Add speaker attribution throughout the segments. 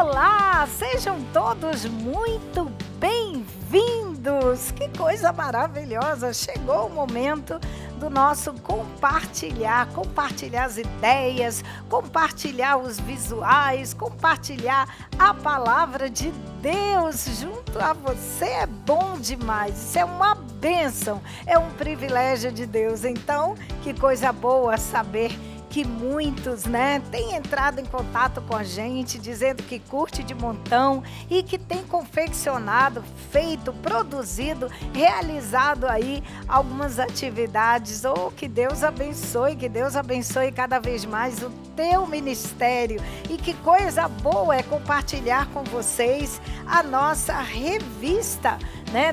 Speaker 1: Olá, sejam todos muito bem-vindos! Que coisa maravilhosa! Chegou o momento do nosso compartilhar as ideias, compartilhar os visuais, compartilhar a palavra de Deus junto a você. É bom demais, isso é uma bênção, é um privilégio de Deus. Então, que coisa boa saber que muitos, têm entrado em contato com a gente, dizendo que curte de montão e que tem confeccionado, feito, produzido, realizado aí algumas atividades. Que Deus abençoe cada vez mais o teu ministério. E que coisa boa é compartilhar com vocês a nossa revista,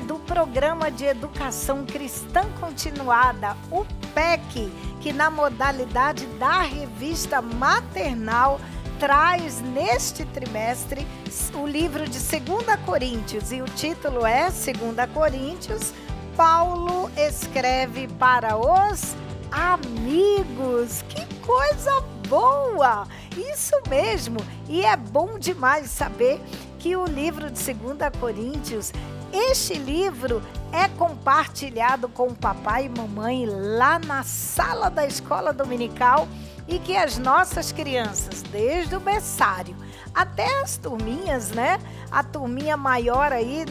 Speaker 1: do Programa de Educação Cristã Continuada, o PEC, que na modalidade da revista maternal traz neste trimestre o livro de 2 Coríntios, e o título é 2 Coríntios, Paulo escreve para os amigos. Que coisa boa! Isso mesmo! E é bom demais saber que o livro de 2 Coríntios, este livro é compartilhado com o papai e mamãe lá na sala da escola dominical, e que as nossas crianças, desde o berçário até as turminhas, a turminha maior aí,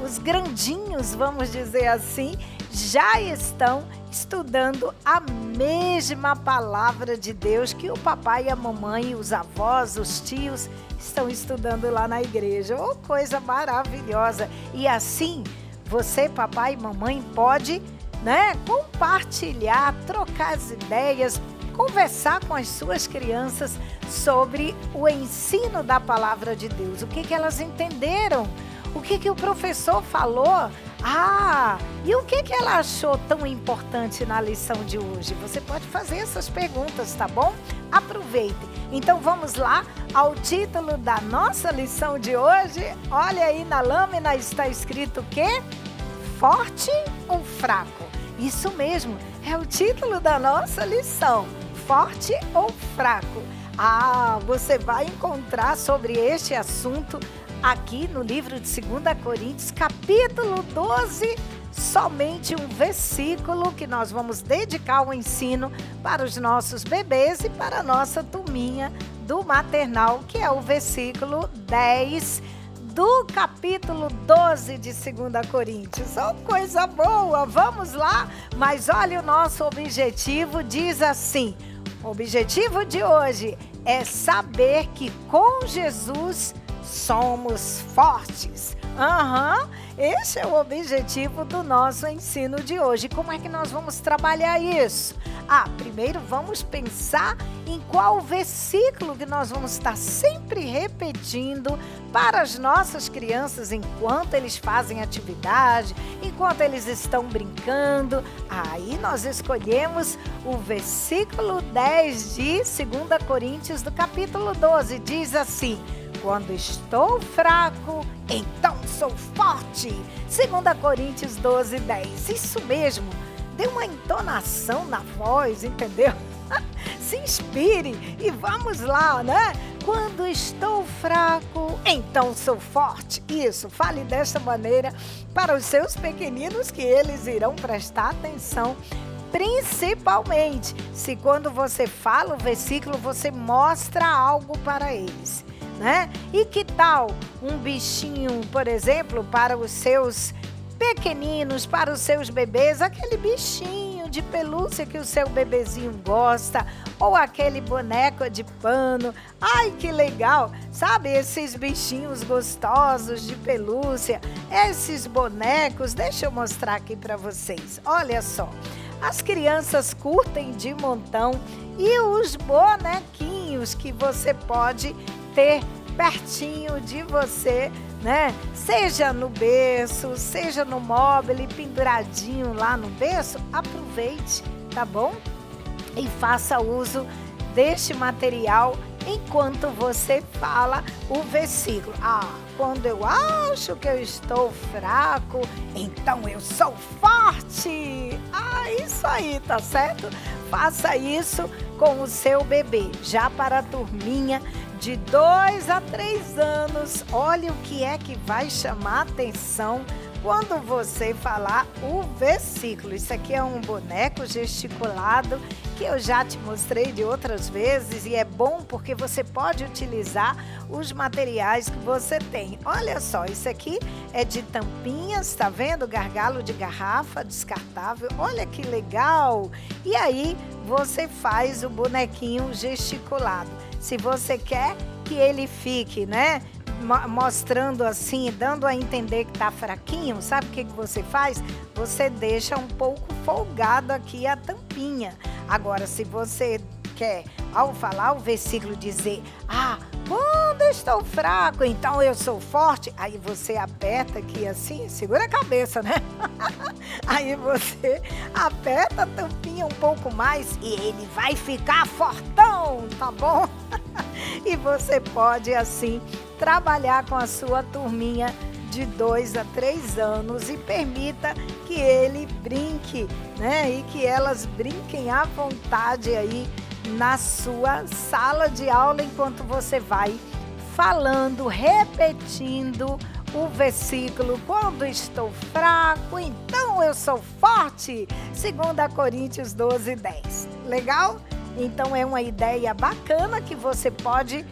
Speaker 1: os grandinhos, vamos dizer assim, já estão estudando a mesma palavra de Deus que o papai e a mamãe, os avós, os tios estão estudando lá na igreja. Coisa maravilhosa! E assim, você, papai e mamãe, pode, compartilhar, trocar as ideias, conversar com as suas crianças sobre o ensino da palavra de Deus. O que elas entenderam? O que o professor falou? E o que ela achou tão importante na lição de hoje? Você pode fazer essas perguntas, tá bom? Aproveite. Então vamos lá ao título da nossa lição de hoje. Olha aí na lâmina, está escrito o quê? Forte ou fraco? Isso mesmo, é o título da nossa lição. Forte ou fraco? Você vai encontrar sobre este assunto aqui no livro de 2 Coríntios, capítulo 12, somente um versículo que nós vamos dedicar ao ensino para os nossos bebês e para a nossa turminha do maternal, que é o versículo 10 do capítulo 12 de 2 Coríntios. Coisa boa! Vamos lá? Mas olha, o nosso objetivo diz assim: o objetivo de hoje é saber que com Jesus somos fortes. Esse é o objetivo do nosso ensino de hoje. Como é que nós vamos trabalhar isso? Primeiro vamos pensar em qual versículo que nós vamos estar sempre repetindo para as nossas crianças enquanto eles fazem atividade, enquanto eles estão brincando. Aí nós escolhemos o versículo 10 de 2 Coríntios do capítulo 12. Diz assim: quando estou fraco, então sou forte. 2 Coríntios 12, 10. Isso mesmo. Dê uma entonação na voz, entendeu? Se inspire e vamos lá, Quando estou fraco, então sou forte. Isso, fale dessa maneira para os seus pequeninos, que eles irão prestar atenção. Principalmente se quando você fala o versículo, você mostra algo para eles, E que tal um bichinho, por exemplo, para os seus pequeninos, para os seus bebês, aquele bichinho de pelúcia que o seu bebezinho gosta, ou aquele boneco de pano. Que legal! Sabe, esses bichinhos gostosos de pelúcia, esses bonecos, deixa eu mostrar aqui para vocês. Olha só, as crianças curtem de montão, e os bonequinhos que você pode ter pertinho de você, Seja no berço, seja no móvel, penduradinho lá no berço, aproveite, tá bom? E faça uso deste material enquanto você fala o versículo. Quando eu acho que eu estou fraco, então eu sou forte. Isso aí, tá certo? Faça isso com o seu bebê. Já para a turminha de 2 a 3 anos, olha o que é que vai chamar atenção quando você falar o versículo. Isso aqui é um boneco gesticulado que eu já te mostrei de outras vezes e é bom porque você pode utilizar os materiais que você tem. Olha só, isso aqui é de tampinhas, tá vendo? Gargalo de garrafa descartável. Olha que legal! E aí você faz o bonequinho gesticulado. Se você quer que ele fique, né, mostrando assim, dando a entender que tá fraquinho, sabe o que você faz? Você deixa um pouco folgado aqui a tampinha. Agora, se você quer, ao falar o versículo, dizer, quando eu estou fraco, então eu sou forte, aí você aperta aqui assim, segura a cabeça, né? Aí você aperta a tampinha um pouco mais e ele vai ficar fortão, tá bom? E você pode assim trabalhar com a sua turminha de 2 a 3 anos e permita que ele brinque, né? E que elas brinquem à vontade aí na sua sala de aula enquanto você vai falando, repetindo o versículo. Quando estou fraco, então eu sou forte. 2 Coríntios 12:10. Legal? Então é uma ideia bacana que você pode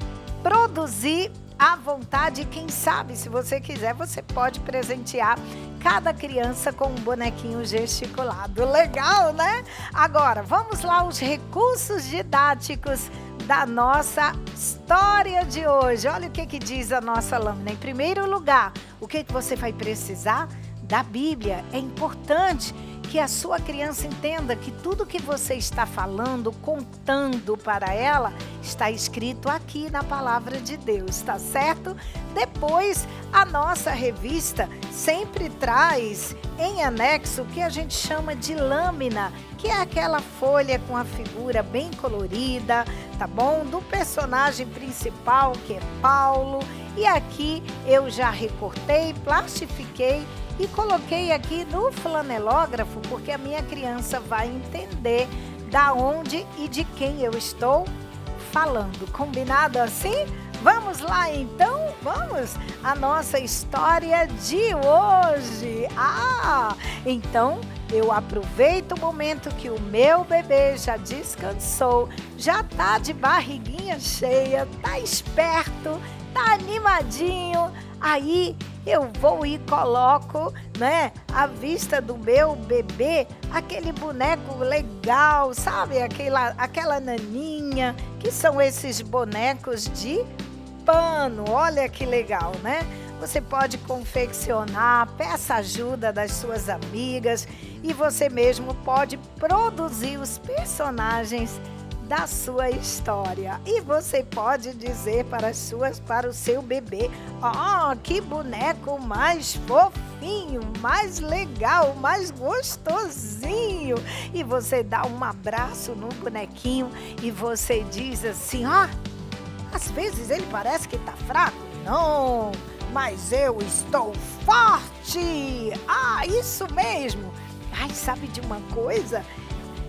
Speaker 1: produzir à vontade. Quem sabe, se você quiser, você pode presentear cada criança com um bonequinho gesticulado. Legal, né? Agora, vamos lá os recursos didáticos da nossa história de hoje. Olha o que diz a nossa lâmina. Em primeiro lugar, o que você vai precisar? Da Bíblia. É importante que a sua criança entenda que tudo que você está falando, contando para ela, está escrito aqui na palavra de Deus, tá certo? Depois, a nossa revista sempre traz em anexo o que a gente chama de lâmina, que é aquela folha com a figura bem colorida, tá bom? Do personagem principal, que é Paulo. E aqui eu já recortei, plastifiquei e coloquei aqui no flanelógrafo, porque a minha criança vai entender da onde e de quem eu estou falando. Combinado assim? Vamos lá então? Vamos à nossa história de hoje. Então eu aproveito o momento que o meu bebê já descansou, já tá de barriguinha cheia, tá esperto, tá animadinho. Aí eu vou e coloco, né, à vista do meu bebê, aquele boneco legal, sabe? Aquela naninha, que são esses bonecos de pano. Olha que legal, né? Você pode confeccionar, peça ajuda das suas amigas e você mesmo pode produzir os personagens da sua história. E você pode dizer para o seu bebê: que boneco mais fofinho, mais legal, mais gostosinho. E você dá um abraço no bonequinho e você diz assim: às vezes ele parece que tá fraco. Não, mas eu estou forte. Isso mesmo. Sabe de uma coisa?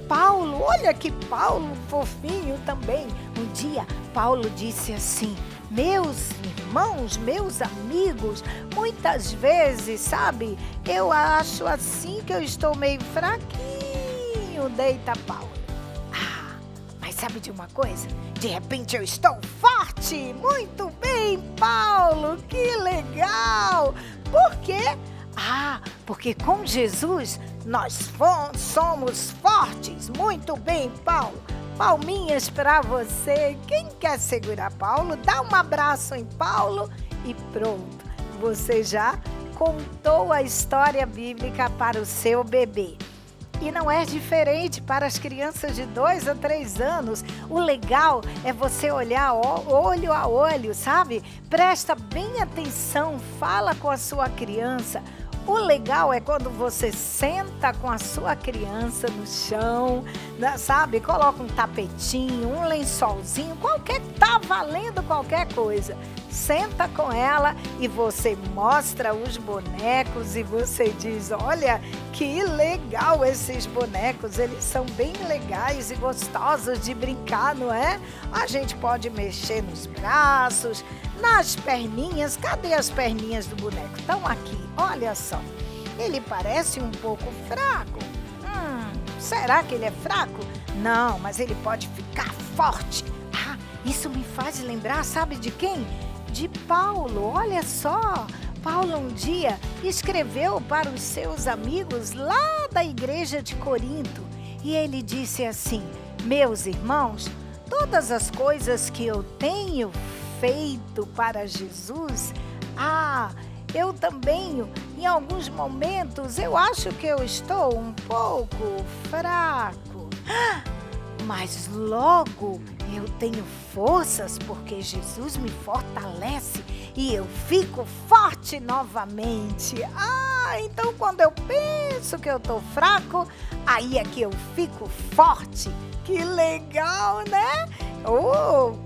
Speaker 1: Paulo, olha que Paulo fofinho também. Um dia, Paulo disse assim: meus irmãos, meus amigos, muitas vezes, sabe, eu acho assim que eu estou meio fraquinho. Deita, Paulo. Mas sabe de uma coisa? De repente eu estou forte. Muito bem, Paulo, que legal. Por quê? Porque com Jesus nós somos fortes. Muito bem, Paulo. Palminhas para você. Quem quer segurar Paulo, dá um abraço em Paulo e pronto. Você já contou a história bíblica para o seu bebê. E não é diferente para as crianças de 2 a 3 anos. O legal é você olhar olho a olho, sabe? Presta bem atenção, fala com a sua criança. O legal é quando você senta com a sua criança no chão, né, sabe? Coloca um tapetinho, um lençolzinho, tá valendo qualquer coisa. Senta com ela e você mostra os bonecos e você diz, olha, que legal esses bonecos, eles são bem legais e gostosos de brincar, não é? A gente pode mexer nos braços, nas perninhas. Cadê as perninhas do boneco? Estão aqui, olha só. Ele parece um pouco fraco. Será que ele é fraco? Não, mas ele pode ficar forte. Ah, isso me faz lembrar, sabe de quem? De Paulo, olha só. Paulo um dia escreveu para os seus amigos lá da igreja de Corinto. E ele disse assim, meus irmãos, todas as coisas que eu tenho feito para Jesus, eu também, em alguns momentos, eu acho que eu estou um pouco fraco. Mas logo eu tenho forças porque Jesus me fortalece e eu fico forte novamente. Então quando eu penso que eu estou fraco, aí é que eu fico forte. Que legal, né?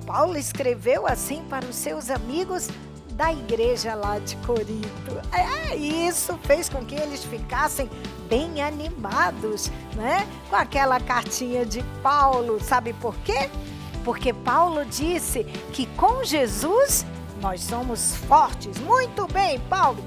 Speaker 1: Paulo escreveu assim para os seus amigos da igreja lá de Corinto. Isso fez com que eles ficassem bem animados, né? Com aquela cartinha de Paulo. Sabe por quê? Porque Paulo disse que com Jesus nós somos fortes. Muito bem, Paulo.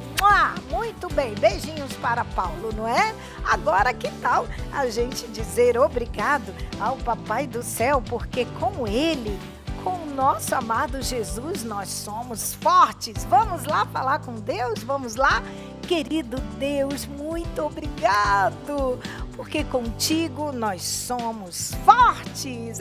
Speaker 1: Muito bem. Beijinhos para Paulo, não é? Agora, que tal a gente dizer obrigado ao Papai do Céu, porque com ele, com o nosso amado Jesus, nós somos fortes. Vamos lá falar com Deus? Vamos lá? Querido Deus, muito obrigado, porque contigo nós somos fortes.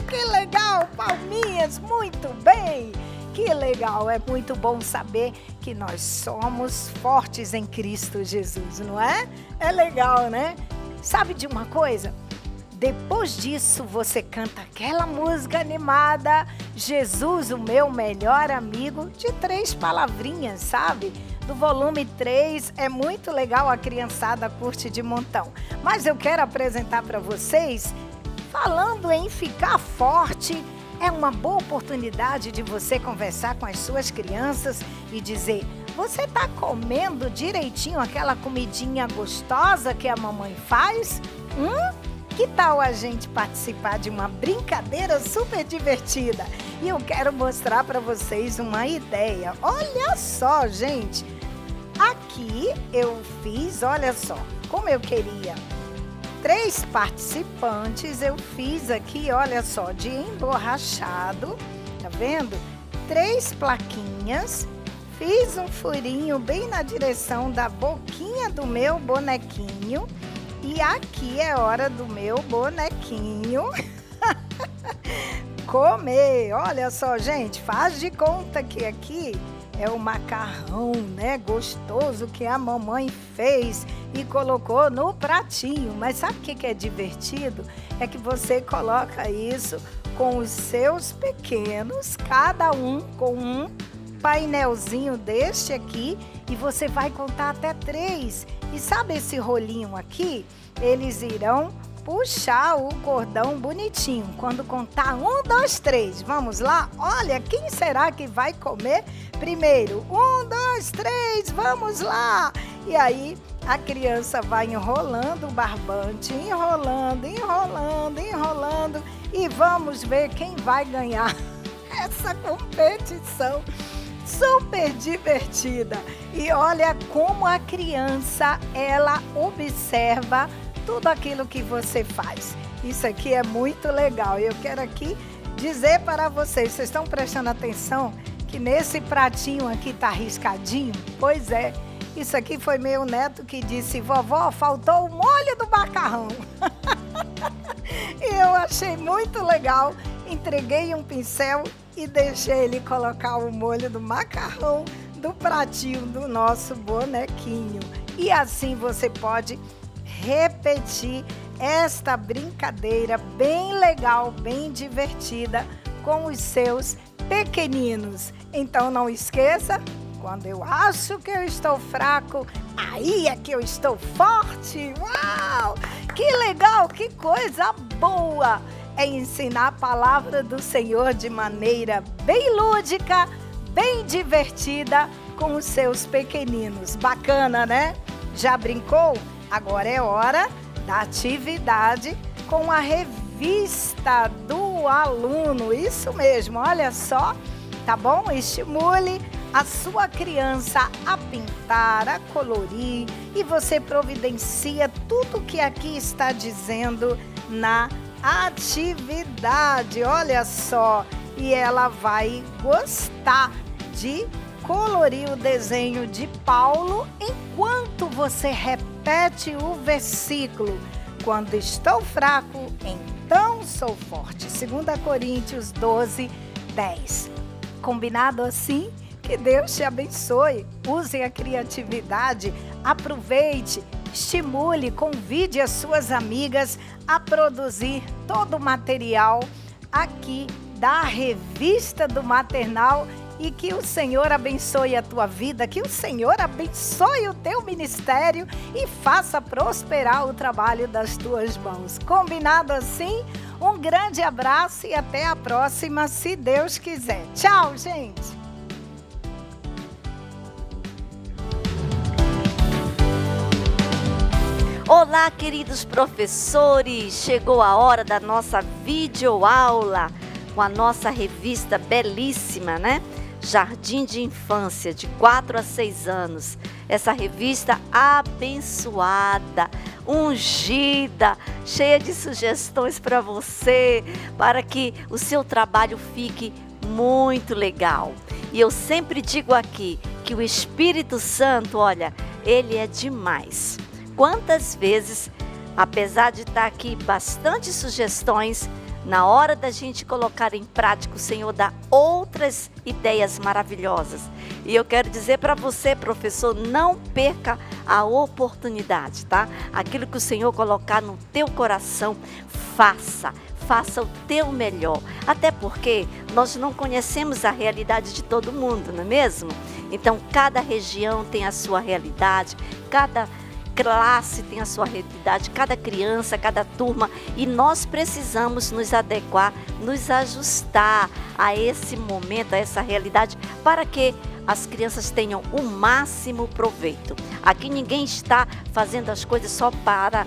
Speaker 1: Que legal, palminhas, muito bem. Que legal, é muito bom saber que nós somos fortes em Cristo Jesus, não é? É legal, né? Sabe de uma coisa? Depois disso, você canta aquela música animada, Jesus, o meu melhor amigo, de 3 palavrinhas, sabe? Do volume 3, é muito legal, a criançada curte de montão. Mas eu quero apresentar para vocês, falando em ficar forte, é uma boa oportunidade de você conversar com as suas crianças e dizer, você está comendo direitinho aquela comidinha gostosa que a mamãe faz? Que tal a gente participar de uma brincadeira super divertida? E eu quero mostrar para vocês uma ideia. Olha só, gente. Aqui eu fiz, olha só, como eu queria 3 participantes, eu fiz aqui, olha só, de emborrachado, tá vendo? 3 plaquinhas, fiz um furinho bem na direção da boquinha do meu bonequinho. E aqui é hora do meu bonequinho comer. Olha só, gente, faz de conta que aqui é o macarrão, né, gostoso que a mamãe fez e colocou no pratinho. Mas sabe o que é divertido? É que você coloca isso com os seus pequenos, cada um com um painelzinho deste aqui, e você vai contar até 3. E sabe esse rolinho aqui? Eles irão puxar o cordão bonitinho. Quando contar 1, 2, 3, vamos lá? Olha, quem será que vai comer primeiro? 1, 2, 3, vamos lá! E aí a criança vai enrolando o barbante, enrolando, enrolando, enrolando, e vamos ver quem vai ganhar essa competição super divertida. E olha como a criança, ela observa tudo aquilo que você faz. Isso aqui é muito legal. Eu quero aqui dizer para vocês estão prestando atenção que nesse pratinho aqui tá riscadinho? Pois é, isso aqui foi meu neto que disse, vovó, faltou o molho do macarrão. E eu achei muito legal, entreguei um pincel e deixei ele colocar o molho do macarrão do pratinho do nosso bonequinho. E assim você pode repetir esta brincadeira bem legal, bem divertida com os seus pequeninos. Então não esqueça, Quando eu acho que eu estou fraco, aí é que eu estou forte. Uau! Que legal, que coisa boa é ensinar a palavra do Senhor de maneira bem lúdica, bem divertida com os seus pequeninos. Bacana, né? Já brincou? Agora é hora da atividade com a revista do aluno. Isso mesmo, olha só, tá bom? Estimule a sua criança a pintar, a colorir, e você providencia tudo que aqui está dizendo na atividade. Olha só, e ela vai gostar de colorir o desenho de Paulo enquanto você repete o versículo. Quando estou fraco, então sou forte. 2 Coríntios 12, 10. Combinado assim? Que Deus te abençoe. Use a criatividade, aproveite, estimule, convide as suas amigas a produzir todo o material aqui da revista do Maternal, e que o Senhor abençoe a tua vida, que o Senhor abençoe o teu ministério e faça prosperar o trabalho das tuas mãos. Combinado assim? Um grande abraço e até a próxima, se Deus quiser. Tchau, gente!
Speaker 2: Olá, queridos professores! Chegou a hora da nossa videoaula com a nossa revista belíssima, né? Jardim de Infância, de 4 a 6 anos. Essa revista abençoada, ungida, cheia de sugestões para você, para que o seu trabalho fique muito legal. E eu sempre digo aqui que o Espírito Santo, olha, ele é demais. Quantas vezes, apesar de estar aqui bastante sugestões, na hora da gente colocar em prática, o Senhor dá outras ideias maravilhosas. E eu quero dizer para você, professor, não perca a oportunidade, tá? Aquilo que o Senhor colocar no teu coração, faça o teu melhor. Até porque nós não conhecemos a realidade de todo mundo, não é mesmo? Então, cada região tem a sua realidade, cada classe tem a sua realidade, cada criança, cada turma, e nós precisamos nos adequar, nos ajustar a esse momento, a essa realidade, para que as crianças tenham o máximo proveito. Aqui ninguém está fazendo as coisas só para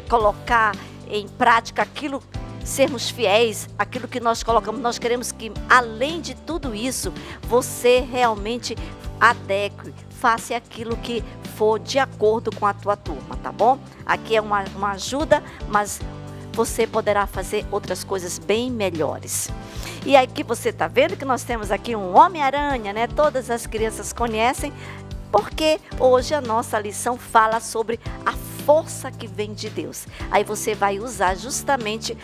Speaker 2: colocar em prática aquilo, sermos fiéis àquilo que nós colocamos. Nós queremos que, além de tudo isso, você realmente adeque, faça aquilo que for de acordo com a tua turma, tá bom? Aqui é uma ajuda, mas você poderá fazer outras coisas bem melhores. E aqui você tá vendo que nós temos aqui um Homem-Aranha, né? Todas as crianças conhecem, porque hoje a nossa lição fala sobre a força que vem de Deus. Aí você vai usar justamente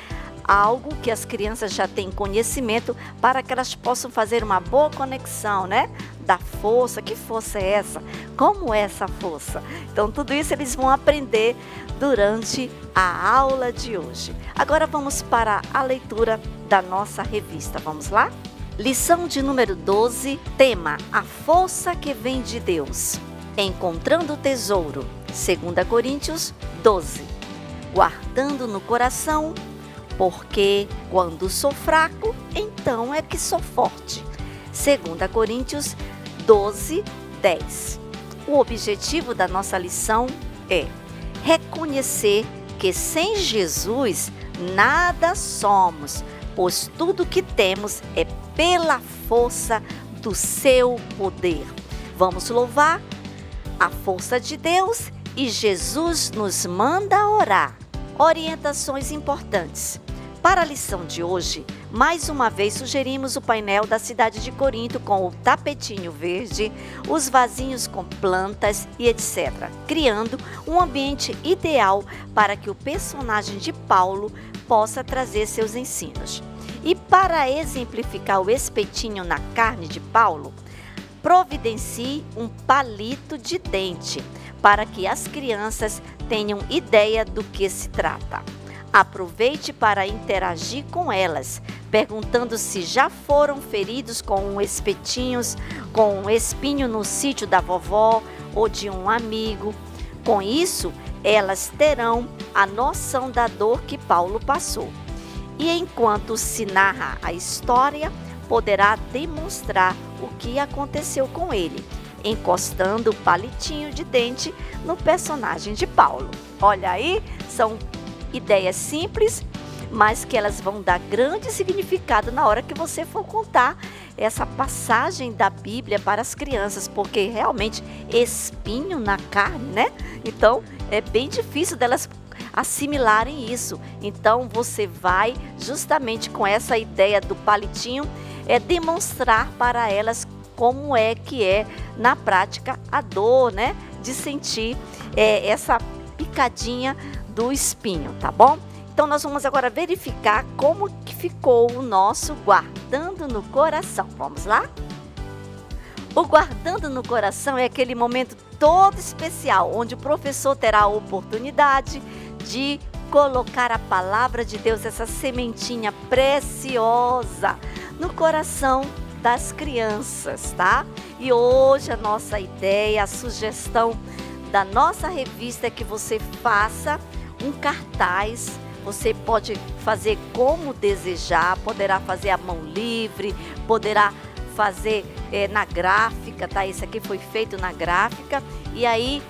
Speaker 2: algo que as crianças já têm conhecimento, para que elas possam fazer uma boa conexão, né? Da força. Que força é essa? Como é essa força? Então tudo isso eles vão aprender durante a aula de hoje. Agora vamos para a leitura da nossa revista. Vamos lá? Lição de número 12, tema: a força que vem de Deus. Encontrando o tesouro. 2 Coríntios 12. Guardando no coração, porque quando sou fraco, então é que sou forte. 2 Coríntios 12, 10. O objetivo da nossa lição é reconhecer que sem Jesus nada somos, pois tudo que temos é pela força do seu poder. Vamos louvar a força de Deus e Jesus nos manda orar. Orientações importantes. Para a lição de hoje, mais uma vez sugerimos o painel da cidade de Corinto com o tapetinho verde, os vasinhos com plantas e etc., criando um ambiente ideal para que o personagem de Paulo possa trazer seus ensinos. E para exemplificar o espetinho na carne de Paulo, providencie um palito de dente para que as crianças tenham ideia do que se trata. Aproveite para interagir com elas, perguntando se já foram feridos com espetinhos, com um espinho no sítio da vovó ou de um amigo. Com isso, elas terão a noção da dor que Paulo passou. E enquanto se narra a história, poderá demonstrar o que aconteceu com ele, encostando o palitinho de dente no personagem de Paulo. Olha aí, são ideias simples, mas que elas vão dar grande significado na hora que você for contar essa passagem da Bíblia para as crianças, porque realmente espinho na carne, né? Então é bem difícil delas assimilarem isso. Então você vai justamente com essa ideia do palitinho demonstrar para elas como é que é na prática a dor, né? De sentir essa picadinha do espinho, tá bom? Então nós vamos agora verificar como que ficou o nosso guardando no coração. Vamos lá? O guardando no coração é aquele momento todo especial, onde o professor terá a oportunidade de colocar a palavra de Deus, essa sementinha preciosa, no coração das crianças, tá? E hoje a nossa ideia, a sugestão da nossa revista é que você faça um cartaz. Você pode fazer como desejar, poderá fazer à mão livre, poderá fazer na gráfica, tá? Esse aqui foi feito na gráfica. E aí,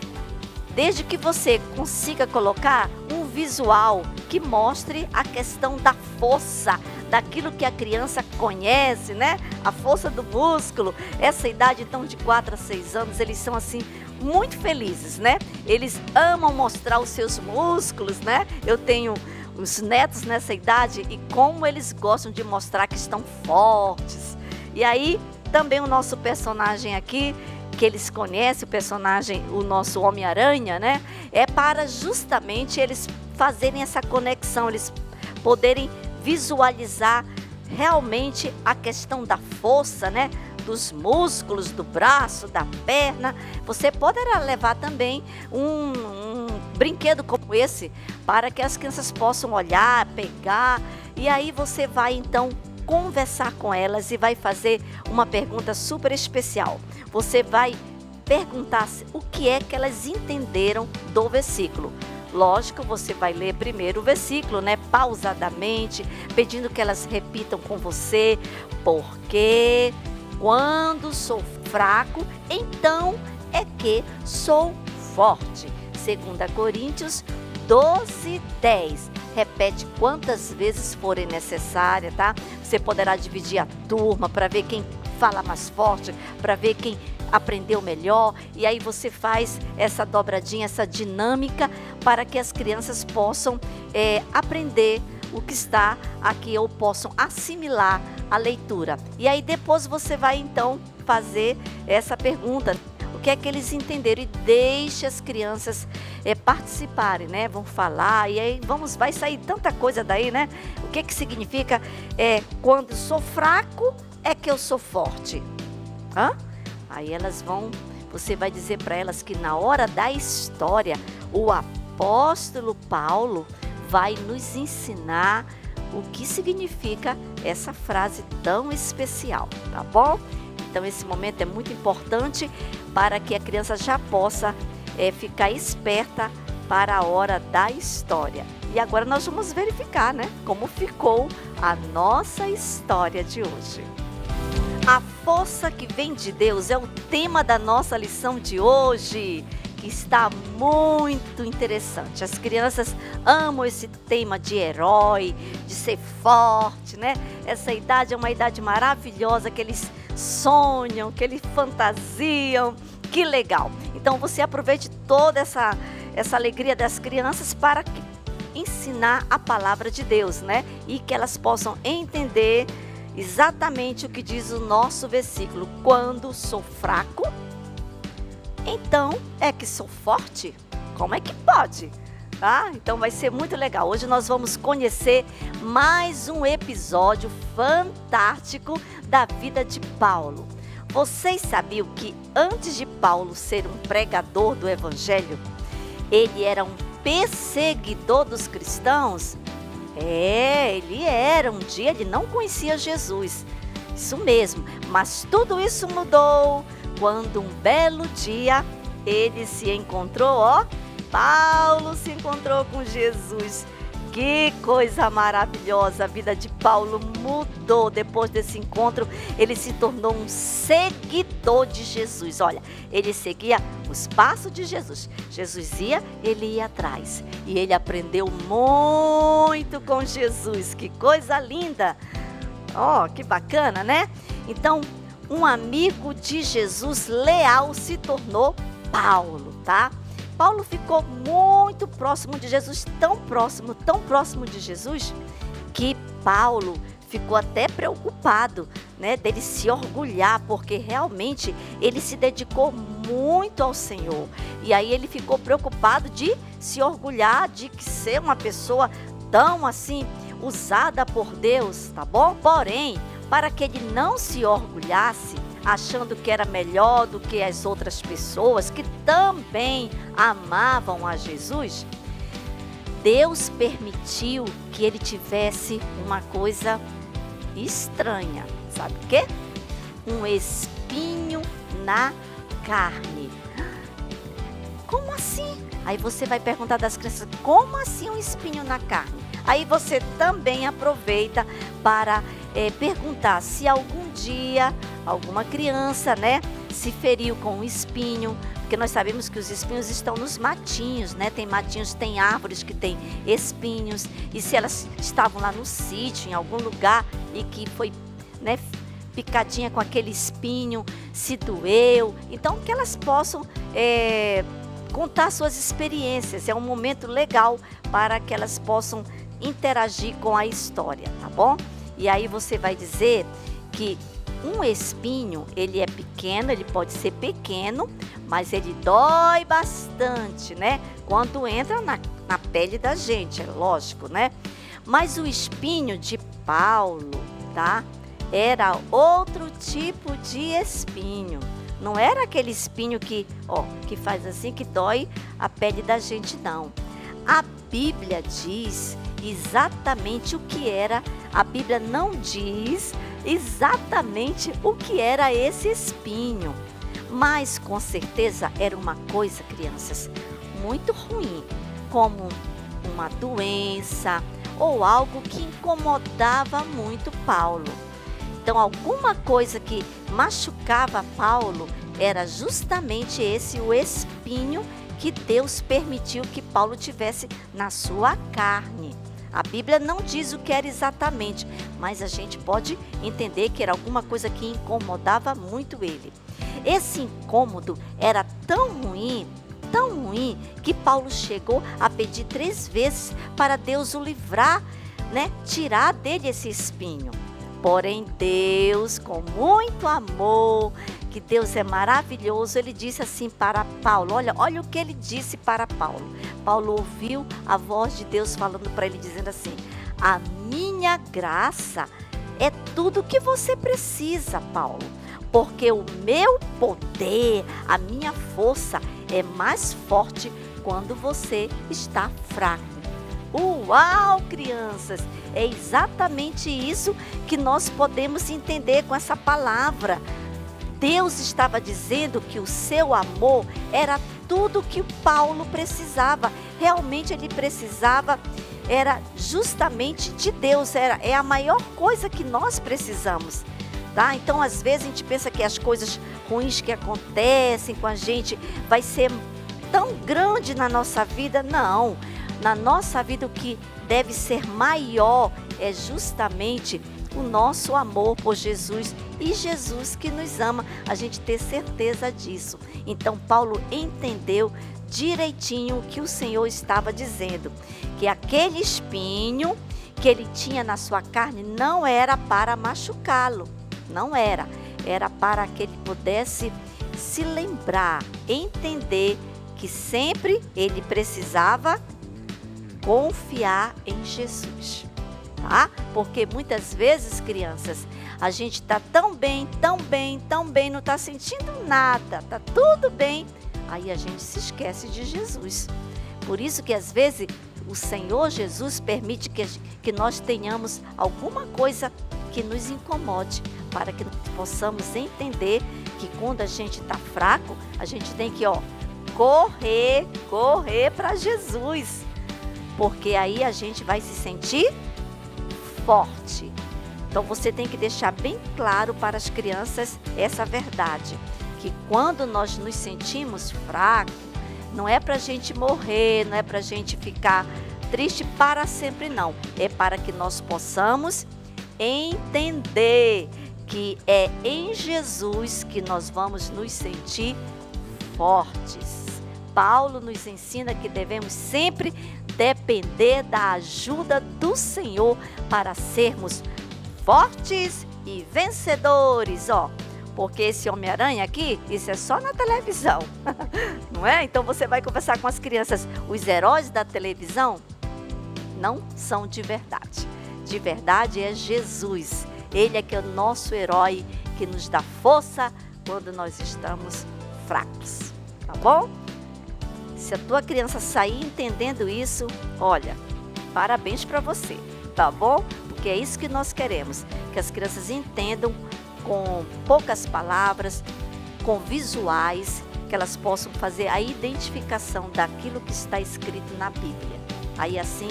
Speaker 2: desde que você consiga colocar um visual que mostre a questão da força, daquilo que a criança conhece, né? A força do músculo. Essa idade, então, de 4 a 6 anos, eles são assim muito felizes, né? Eles amam mostrar os seus músculos, né? Eu tenho os netos nessa idade e como eles gostam de mostrar que estão fortes. E aí, também o nosso personagem aqui, que eles conhecem, o personagem, o nosso Homem-Aranha, né? É para justamente eles fazerem essa conexão, eles poderem visualizar realmente a questão da força, né? Dos músculos, do braço, da perna. Você poderá levar também um brinquedo como esse para que as crianças possam olhar, pegar. E aí você vai então conversar com elas e vai fazer uma pergunta super especial. Você vai perguntar o que é que elas entenderam do versículo. Lógico, você vai ler primeiro o versículo, né? Pausadamente, pedindo que elas repitam com você, porque quando sou fraco, então é que sou forte. 2 Coríntios 12:10. Repete quantas vezes forem necessárias, tá? Você poderá dividir a turma para ver quem fala mais forte, para ver quem aprendeu melhor. E aí você faz essa dobradinha, essa dinâmica para que as crianças possam aprender o que está aqui ou possam assimilar a leitura. E aí depois você vai então fazer essa pergunta. O que é que eles entenderam? E deixe as crianças participarem, né? Vão falar e aí vai sair tanta coisa daí, né? O que que significa quando sou fraco é que eu sou forte? Aí você vai dizer para elas que na hora da história, o apóstolo Paulo vai nos ensinar o que significa essa frase tão especial, tá bom? Então esse momento é muito importante para que a criança já possa ficar esperta para a hora da história. E agora nós vamos verificar, né, como ficou a nossa história de hoje. A força que vem de Deus é o tema da nossa lição de hoje, que está muito interessante. As crianças amam esse tema de herói, de ser forte, né? Essa idade é uma idade maravilhosa que eles sonham, que eles fantasiam. Que legal! Então você aproveite toda essa alegria das crianças para ensinar a palavra de Deus, né? E que elas possam entender exatamente o que diz o nosso versículo. Quando sou fraco, então é que sou forte? Como é que pode? Então vai ser muito legal. Hoje nós vamos conhecer mais um episódio fantástico da vida de Paulo. Vocês sabiam que antes de Paulo ser um pregador do Evangelho, ele era um perseguidor dos cristãos? Ele era. Um dia ele não conhecia Jesus. Isso mesmo. Mas tudo isso mudou quando um belo dia ele se encontrou, Paulo se encontrou com Jesus. Que coisa maravilhosa, a vida de Paulo mudou depois desse encontro. Ele se tornou um seguidor de Jesus. Olha, ele seguia os passos de Jesus. Jesus ia, ele ia atrás. E ele aprendeu muito com Jesus. Que coisa linda! Que bacana, né? Então, um amigo de Jesus leal se tornou Paulo, tá? Paulo ficou muito próximo de Jesus, tão próximo de Jesus, que Paulo ficou até preocupado, né, dele se orgulhar, porque realmente ele se dedicou muito ao Senhor. E aí ele ficou preocupado de se orgulhar de ser uma pessoa tão assim, usada por Deus, tá bom? Porém, para que ele não se orgulhasse, achando que era melhor do que as outras pessoas que também amavam a Jesus, Deus permitiu que ele tivesse uma coisa estranha. Sabe o quê? Um espinho na carne. Como assim? Aí você vai perguntar das crianças, como assim um espinho na carne? Aí você também aproveita para perguntar se algum dia alguma criança, né, se feriu com um espinho, porque nós sabemos que os espinhos estão nos matinhos, né? Tem matinhos, tem árvores que tem espinhos, e se elas estavam lá no sítio, em algum lugar, e que foi, né, picadinha com aquele espinho, se doeu, então que elas possam contar suas experiências. É um momento legal para que elas possam interagir com a história, tá bom? E aí você vai dizer que um espinho, ele é pequeno, ele pode ser pequeno, mas ele dói bastante, né? Quando entra na pele da gente, é lógico, né? Mas o espinho de Paulo, tá? Era outro tipo de espinho. Não era aquele espinho que faz assim, que dói a pele da gente, não. A Bíblia diz exatamente o que era. A Bíblia não diz exatamente o que era esse espinho, mas com certeza era uma coisa, crianças, muito ruim, como uma doença ou algo que incomodava muito Paulo. Então, alguma coisa que machucava Paulo era justamente o espinho que Deus permitiu que Paulo tivesse na sua carne. A Bíblia não diz o que era exatamente, mas a gente pode entender que era alguma coisa que incomodava muito ele. Esse incômodo era tão ruim, que Paulo chegou a pedir 3 vezes para Deus o livrar, né? Tirar dele esse espinho. Porém, Deus, com muito amor, que Deus é maravilhoso, ele disse assim para Paulo, olha o que ele disse para Paulo. Paulo ouviu a voz de Deus falando para ele, dizendo assim: a minha graça é tudo que você precisa, Paulo, porque o meu poder, a minha força é mais forte quando você está fraco. Uau, crianças! É exatamente isso que nós podemos entender com essa palavra. Deus estava dizendo que o seu amor era tudo que Paulo precisava. Realmente ele precisava, era justamente de Deus, é a maior coisa que nós precisamos. Tá? Então, às vezes a gente pensa que as coisas ruins que acontecem com a gente vai ser tão grande na nossa vida. Não, na nossa vida o que deve ser maior é justamente o nosso amor por Jesus, e Jesus que nos ama, a gente ter certeza disso. Então Paulo entendeu direitinho o que o Senhor estava dizendo, que aquele espinho que ele tinha na sua carne não era para machucá-lo, não era para que ele pudesse se lembrar, entender que sempre ele precisava confiar em Jesus. Tá? Porque muitas vezes, crianças, a gente está tão bem, não está sentindo nada, está tudo bem, aí a gente se esquece de Jesus. Por isso que às vezes o Senhor Jesus permite que nós tenhamos alguma coisa que nos incomode, para que nós possamos entender que quando a gente está fraco, a gente tem que, correr para Jesus, porque aí a gente vai se sentir forte. Então você tem que deixar bem claro para as crianças essa verdade, que quando nós nos sentimos fracos, não é para a gente morrer, não é para a gente ficar triste para sempre, não. É para que nós possamos entender que é em Jesus que nós vamos nos sentir fortes. Paulo nos ensina que devemos sempre depender da ajuda do Senhor para sermos fortes e vencedores, porque esse Homem-Aranha aqui, isso é só na televisão, não é? Então você vai conversar com as crianças, os heróis da televisão não são de verdade. De verdade é Jesus. Ele é que é o nosso herói, que nos dá força quando nós estamos fracos, tá bom? Se a tua criança sair entendendo isso, olha, parabéns para você, tá bom? Porque é isso que nós queremos, que as crianças entendam com poucas palavras, com visuais, que elas possam fazer a identificação daquilo que está escrito na Bíblia. Aí assim,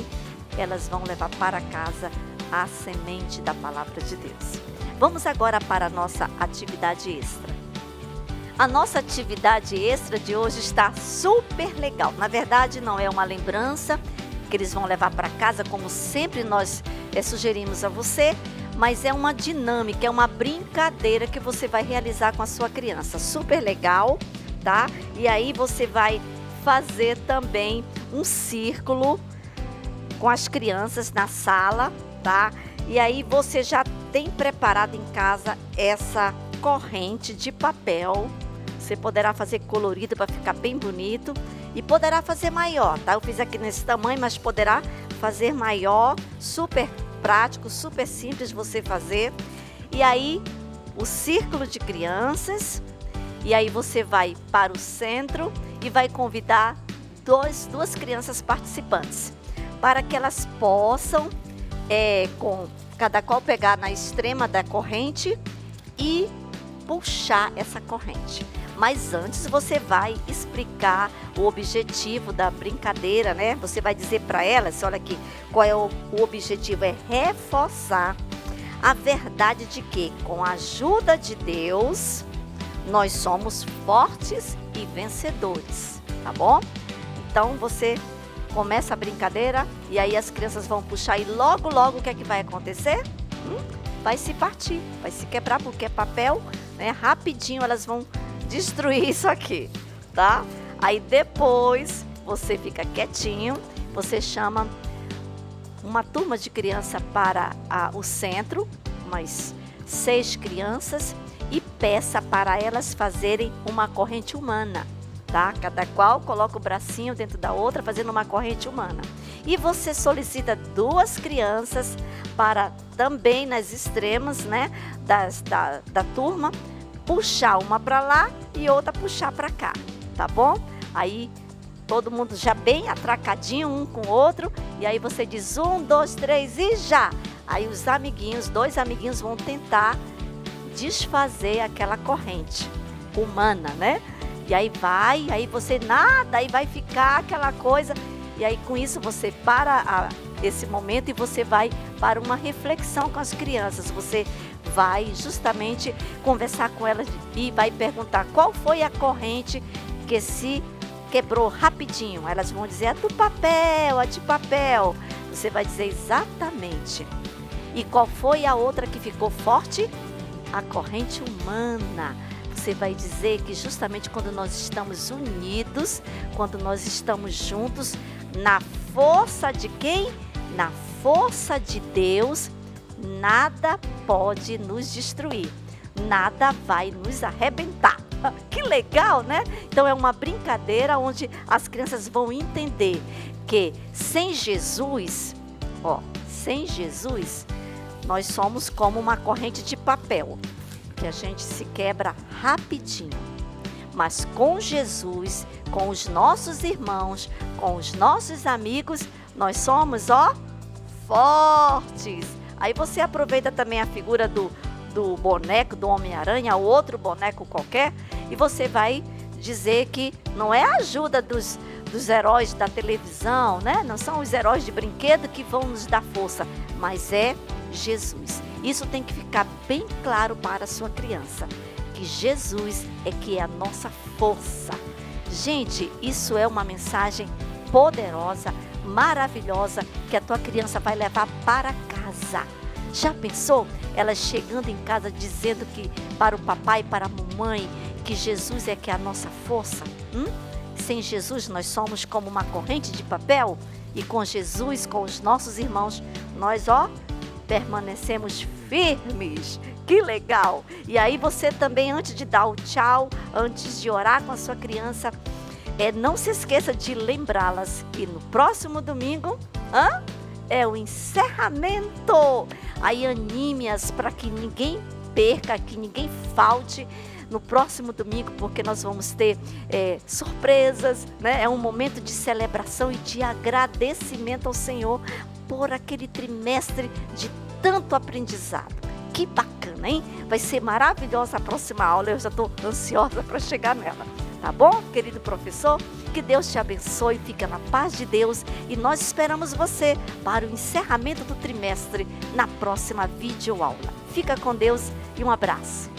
Speaker 2: elas vão levar para casa a semente da palavra de Deus. Vamos agora para a nossa atividade extra. A nossa atividade extra de hoje está super legal. Na verdade, não é uma lembrança que eles vão levar para casa, como sempre nós sugerimos a você, mas é uma dinâmica, é uma brincadeira que você vai realizar com a sua criança. Super legal, tá? E aí você vai fazer também um círculo com as crianças na sala, tá? E aí você já tem preparado em casa essa corrente de papel. Você poderá fazer colorido para ficar bem bonito e poderá fazer maior, tá? Eu fiz aqui nesse tamanho, mas poderá fazer maior, super prático, super simples você fazer. E aí o círculo de crianças, e aí você vai para o centro e vai convidar duas crianças participantes, para que elas possam, com cada qual pegar na extrema da corrente e puxar essa corrente. Mas antes você vai explicar o objetivo da brincadeira, né? Você vai dizer para elas, olha aqui, qual é o objetivo? É reforçar a verdade de que, com a ajuda de Deus, nós somos fortes e vencedores, tá bom? Então você começa a brincadeira e aí as crianças vão puxar e logo o que é que vai acontecer? Vai se partir, vai se quebrar, porque é papel, né? Rapidinho elas vão destruir isso aqui, tá? Aí depois você fica quietinho, você chama uma turma de criança para o centro, umas 6 crianças, e peça para elas fazerem uma corrente humana, tá? Cada qual coloca o bracinho dentro da outra, fazendo uma corrente humana. E você solicita 2 crianças para também nas extremas, né, da turma, puxar uma para lá e outra puxar para cá, tá bom? Aí todo mundo já bem atracadinho um com o outro, e aí você diz 1, 2, 3 e já! Aí os amiguinhos, 2 amiguinhos vão tentar desfazer aquela corrente humana, né? E aí você nada, aí vai ficar aquela coisa, e aí com isso você para esse momento e você vai para uma reflexão com as crianças. Você vai justamente conversar com elas e vai perguntar qual foi a corrente que se quebrou rapidinho. Elas vão dizer a do papel, a de papel. Você vai dizer exatamente. E qual foi a outra que ficou forte? A corrente humana. Você vai dizer que justamente quando nós estamos unidos, quando nós estamos juntos, na força de quem? Na força de Deus, nada pode nos destruir, nada vai nos arrebentar. Que legal, né? Então é uma brincadeira onde as crianças vão entender que sem Jesus, sem Jesus, nós somos como uma corrente de papel, que a gente se quebra rapidinho. Mas com Jesus, com os nossos irmãos, com os nossos amigos, nós somos, ó, fortes. Aí você aproveita também a figura do boneco, do Homem-Aranha, ou outro boneco qualquer, e você vai dizer que não é a ajuda dos heróis da televisão, né? Não são os heróis de brinquedo que vão nos dar força, mas é Jesus. Isso tem que ficar bem claro para a sua criança, que Jesus é que é a nossa força. Gente, isso é uma mensagem poderosa, maravilhosa, que a tua criança vai levar para casa. Já pensou? Ela chegando em casa dizendo que para o papai e para a mamãe, que Jesus é que é a nossa força? Sem Jesus nós somos como uma corrente de papel, e com Jesus, com os nossos irmãos, nós, ó, permanecemos firmes. Que legal! E aí você também, antes de dar o tchau, antes de orar com a sua criança, não se esqueça de lembrá-las que no próximo domingo é o encerramento. Aí anime-as para que ninguém perca, que ninguém falte no próximo domingo, porque nós vamos ter surpresas, né? É um momento de celebração e de agradecimento ao Senhor por aquele trimestre de tanto aprendizado. Que bacana, hein? Vai ser maravilhosa a próxima aula, eu já estou ansiosa para chegar nela. Tá bom, querido professor? Que Deus te abençoe, fica na paz de Deus, e nós esperamos você para o encerramento do trimestre na próxima videoaula. Fica com Deus e um abraço.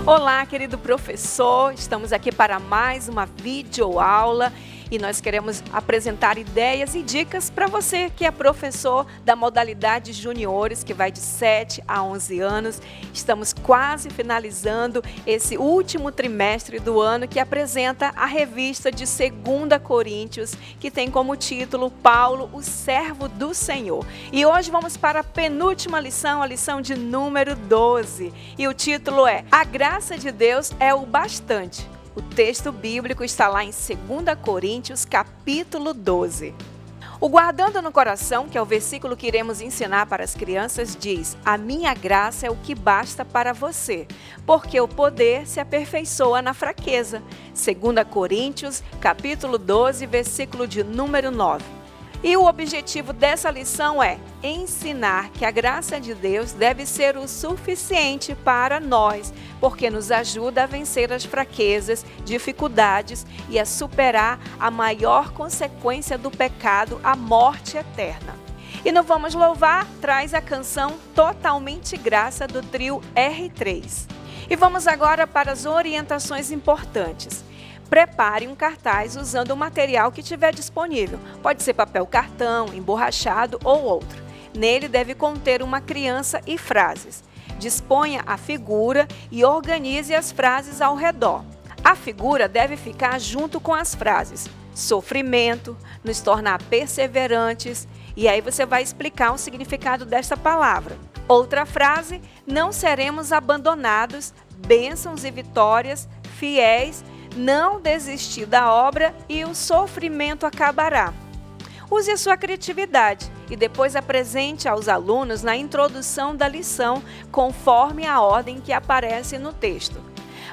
Speaker 3: Olá, querido professor, estamos aqui para mais uma videoaula. E nós queremos apresentar ideias e dicas para você que é professor da modalidade juniores, que vai de 7 a 11 anos. Estamos quase finalizando esse último trimestre do ano, que apresenta a revista de 2 Coríntios, que tem como título Paulo, o servo do Senhor. E hoje vamos para a penúltima lição, a lição de número 12. E o título é A Graça de Deus é o Bastante. O texto bíblico está lá em 2 Coríntios, capítulo 12. O guardando no coração, que é o versículo que iremos ensinar para as crianças, diz: A minha graça é o que basta para você, porque o poder se aperfeiçoa na fraqueza. 2 Coríntios, capítulo 12, versículo de número 9. E o objetivo dessa lição é ensinar que a graça de Deus deve ser o suficiente para nós, porque nos ajuda a vencer as fraquezas, dificuldades e a superar a maior consequência do pecado, a morte eterna. E no Vamos Louvar traz a canção Totalmente Graça do trio R3. E vamos agora para as orientações importantes. Prepare um cartaz usando o material que tiver disponível. Pode ser papel cartão, emborrachado ou outro. Nele deve conter uma criança e frases. Disponha a figura e organize as frases ao redor. A figura deve ficar junto com as frases. Sofrimento, nos tornar perseverantes. E aí você vai explicar o significado desta palavra. Outra frase, não seremos abandonados, bênçãos e vitórias, fiéis, não desistir da obra e o sofrimento acabará. Use a sua criatividade e depois apresente aos alunos na introdução da lição, conforme a ordem que aparece no texto.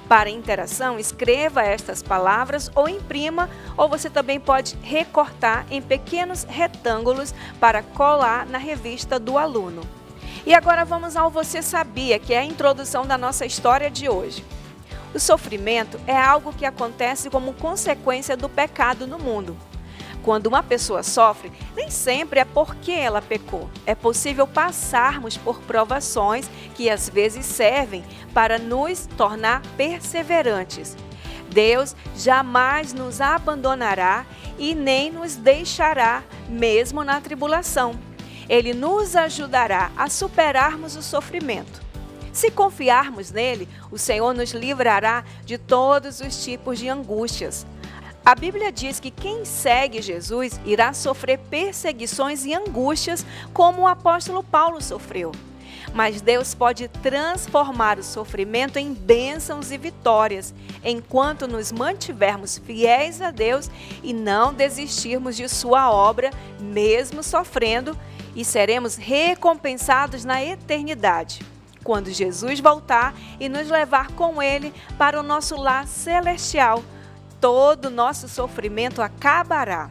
Speaker 3: Para interação, escreva estas palavras ou imprima, ou você também pode recortar em pequenos retângulos para colar na revista do aluno. E agora vamos ao Você Sabia, que é a introdução da nossa história de hoje. O sofrimento é algo que acontece como consequência do pecado no mundo. Quando uma pessoa sofre, nem sempre é porque ela pecou. É possível passarmos por provações que às vezes servem para nos tornar perseverantes. Deus jamais nos abandonará e nem nos deixará, mesmo na tribulação. Ele nos ajudará a superarmos o sofrimento. Se confiarmos nele, o Senhor nos livrará de todos os tipos de angústias. A Bíblia diz que quem segue Jesus irá sofrer perseguições e angústias, como o apóstolo Paulo sofreu. Mas Deus pode transformar o sofrimento em bênçãos e vitórias, enquanto nos mantivermos fiéis a Deus e não desistirmos de sua obra, mesmo sofrendo, e seremos recompensados na eternidade. quando Jesus voltar e nos levar com Ele para o nosso lar celestial. Todo o nosso sofrimento acabará.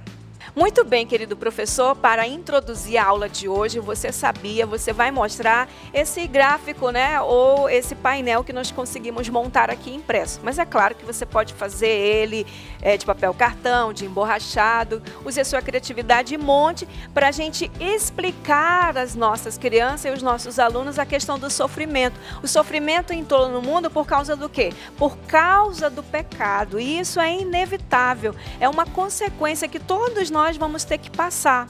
Speaker 3: Muito bem, querido professor, para introduzir a aula de hoje, você vai mostrar esse gráfico, né, ou esse painel que nós conseguimos montar aqui impresso. Mas é claro que você pode fazer ele de papel cartão, de emborrachado, use a sua criatividade e monte para a gente explicar às nossas crianças e aos nossos alunos a questão do sofrimento. O sofrimento em todo o mundo por causa do quê? Por causa do pecado. E isso é inevitável, é uma consequência que todos nós vamos ter que passar.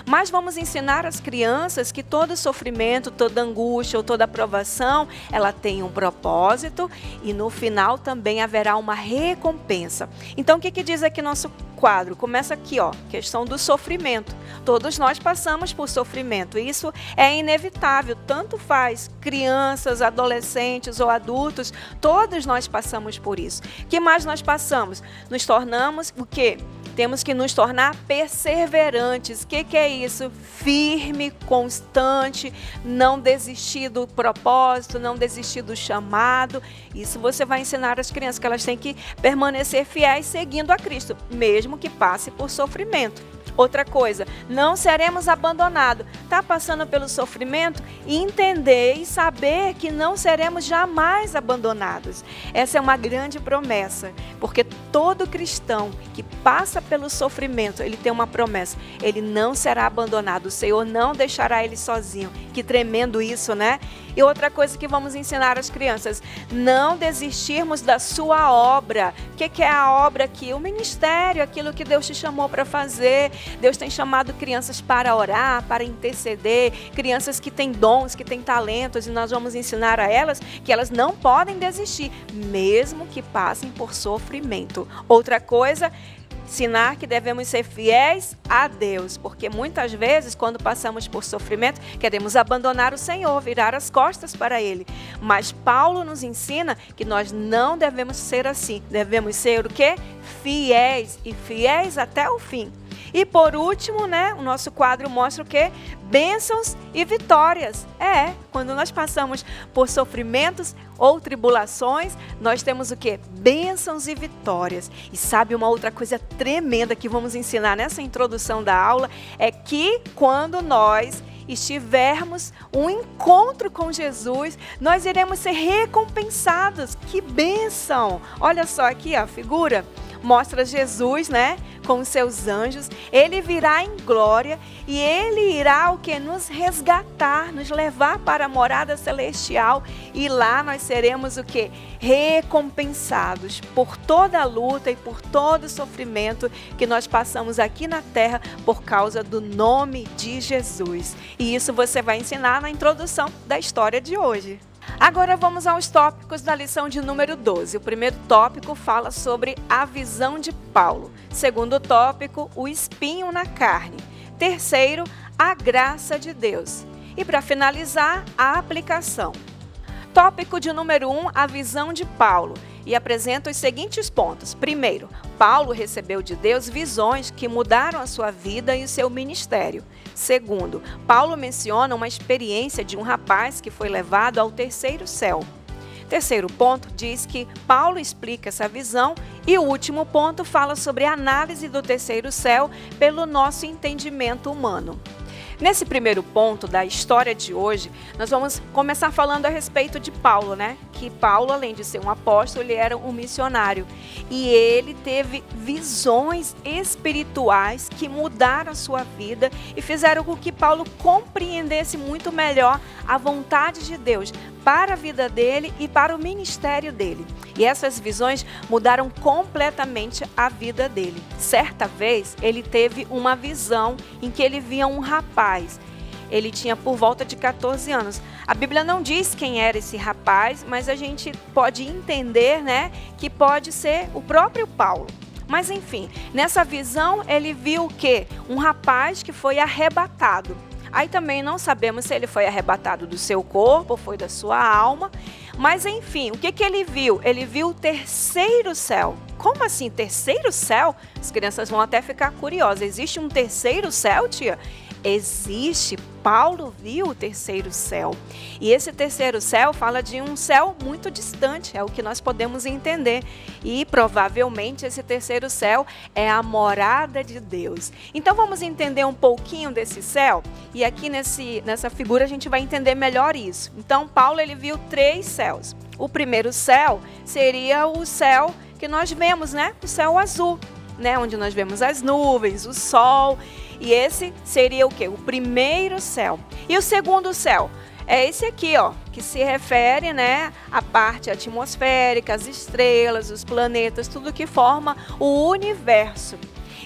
Speaker 3: Mas vamos ensinar às crianças que todo sofrimento, toda angústia ou toda provação, ela tem um propósito e no final também haverá uma recompensa. Então o que diz aqui nosso quadro? Começa aqui, ó, questão do sofrimento. Todos nós passamos por sofrimento, isso é inevitável, tanto faz crianças, adolescentes ou adultos, todos nós passamos por isso. O que mais nós passamos? Nos tornamos o quê? Temos que nos tornar perseverantes. O que é isso? Firme, constante, não desistir do propósito, não desistir do chamado. Isso você vai ensinar às crianças, que elas têm que permanecer fiéis seguindo a Cristo, mesmo que passe por sofrimento. Outra coisa, não seremos abandonados. Está passando pelo sofrimento? Entender e saber que não seremos jamais abandonados. Essa é uma grande promessa, porque todo cristão que passa pelo sofrimento, ele tem uma promessa, ele não será abandonado, o Senhor não deixará ele sozinho. Que tremendo isso, né? E outra coisa que vamos ensinar às crianças, não desistirmos da sua obra. O que é a obra aqui? O ministério, aquilo que Deus te chamou para fazer. Deus tem chamado crianças para orar, para interceder, crianças que têm dons, que têm talentos, e nós vamos ensinar a elas que elas não podem desistir, mesmo que passem por sofrimento. Outra coisa, ensinar que devemos ser fiéis a Deus, porque muitas vezes, quando passamos por sofrimento, queremos abandonar o Senhor, virar as costas para Ele. Mas Paulo nos ensina que nós não devemos ser assim. Devemos ser o quê? Fiéis, e fiéis até o fim. E por último, né, o nosso quadro mostra o quê? Bênçãos e vitórias. Quando nós passamos por sofrimentos ou tribulações, nós temos o quê? Bênçãos e vitórias. E sabe uma outra coisa tremenda que vamos ensinar nessa introdução da aula? É que quando nós estivermos um encontro com Jesus, nós iremos ser recompensados. Que bênção! Olha só aqui a figura. Mostra Jesus, né, com os seus anjos. Ele virá em glória e ele irá o que? Nos resgatar, nos levar para a morada celestial, e lá nós seremos o que? Recompensados por toda a luta e por todo o sofrimento que nós passamos aqui na terra por causa do nome de Jesus. E isso você vai ensinar na introdução da história de hoje. Agora vamos aos tópicos da lição de número 12. O primeiro tópico fala sobre a visão de Paulo. Segundo tópico, o espinho na carne. Terceiro, a graça de Deus. E para finalizar, a aplicação. Tópico de número 1, a visão de Paulo. E apresenta os seguintes pontos. Primeiro, Paulo recebeu de Deus visões que mudaram a sua vida e o seu ministério. Segundo, Paulo menciona uma experiência de um rapaz que foi levado ao terceiro céu. Terceiro ponto diz que Paulo explica essa visão, e o último ponto fala sobre a análise do terceiro céu pelo nosso entendimento humano. Nesse primeiro ponto da história de hoje, nós vamos começar falando a respeito de Paulo, né? Que Paulo, além de ser um apóstolo, ele era um missionário. E ele teve visões espirituais que mudaram a sua vida e fizeram com que Paulo compreendesse muito melhor a vontade de Deus para a vida dele e para o ministério dele. E essas visões mudaram completamente a vida dele. Certa vez, ele teve uma visão em que ele via um rapaz. Ele tinha por volta de 14 anos. A Bíblia não diz quem era esse rapaz, mas a gente pode entender, né, que pode ser o próprio Paulo. Mas enfim, nessa visão ele viu o quê? Um rapaz que foi arrebatado. Aí também não sabemos se ele foi arrebatado do seu corpo, foi da sua alma. Mas enfim, o que ele viu? Ele viu o terceiro céu. Como assim, terceiro céu? As crianças vão até ficar curiosas. Existe um terceiro céu, tia? Existe. Paulo viu o terceiro céu. E esse terceiro céu fala de um céu muito distante, é o que nós podemos entender. E provavelmente esse terceiro céu é a morada de Deus. Então vamos entender um pouquinho desse céu. E aqui nessa figura a gente vai entender melhor isso. Então Paulo ele viu 3 céus. O primeiro céu seria o céu que nós vemos, né? O céu azul, né? Onde nós vemos as nuvens, o sol. E esse seria o quê? O primeiro céu. E o segundo céu é esse aqui, ó, que se refere, né, à parte atmosférica, as estrelas, os planetas, tudo que forma o universo.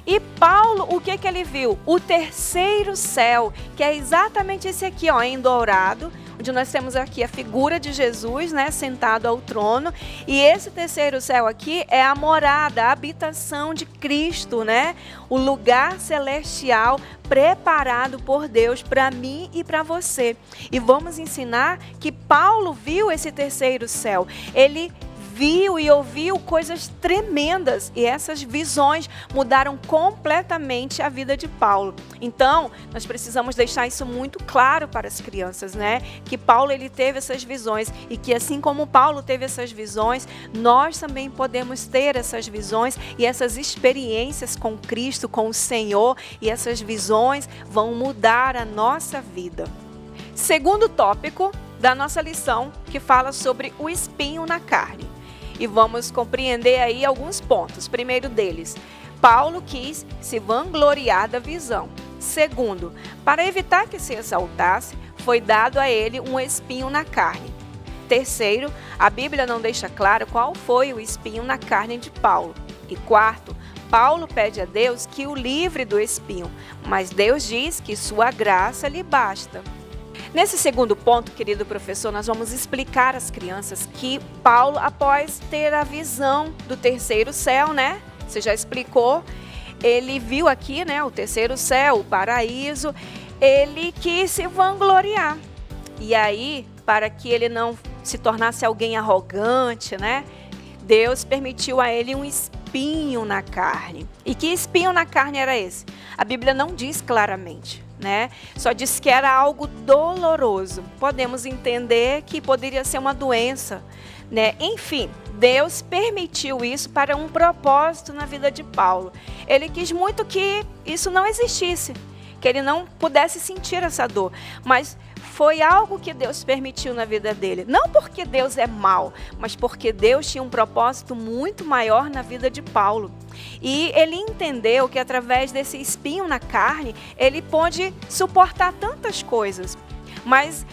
Speaker 3: E Paulo, o que ele viu? O terceiro céu, que é exatamente esse aqui, ó, em dourado, onde nós temos aqui a figura de Jesus, né, sentado ao trono. E esse terceiro céu aqui é a morada, a habitação de Cristo, né? O lugar celestial preparado por Deus para mim e para você. E vamos ensinar que Paulo viu esse terceiro céu. Ele viu e ouviu coisas tremendas e essas visões mudaram completamente a vida de Paulo. Então, nós precisamos deixar isso muito claro para as crianças, né? Que Paulo ele teve essas visões e que assim como Paulo teve essas visões, nós também podemos ter essas visões e essas experiências com Cristo, com o Senhor, e essas visões vão mudar a nossa vida. Segundo tópico da nossa lição, que fala sobre o espinho na carne. E vamos compreender aí alguns pontos. Primeiro deles, Paulo quis se vangloriar da visão. Segundo, para evitar que se exaltasse, foi dado a ele um espinho na carne. Terceiro, a Bíblia não deixa claro qual foi o espinho na carne de Paulo. E quarto, Paulo pede a Deus que o livre do espinho, mas Deus diz que sua graça lhe basta. Nesse segundo ponto, querido professor, nós vamos explicar às crianças que Paulo, após ter a visão do terceiro céu, né? Você já explicou, ele viu aqui, né, o terceiro céu, o paraíso, ele quis se vangloriar. E aí, para que ele não se tornasse alguém arrogante, né? Deus permitiu a ele um espinho na carne. E que espinho na carne era esse? A Bíblia não diz claramente, né? Só diz que era algo doloroso. Podemos entender que poderia ser uma doença, né? Enfim, Deus permitiu isso para um propósito na vida de Paulo. Ele quis muito que isso não existisse, que ele não pudesse sentir essa dor, mas foi algo que Deus permitiu na vida dele. Não porque Deus é mau, mas porque Deus tinha um propósito muito maior na vida de Paulo. E ele entendeu que através desse espinho na carne, ele pôde suportar tantas coisas. Mas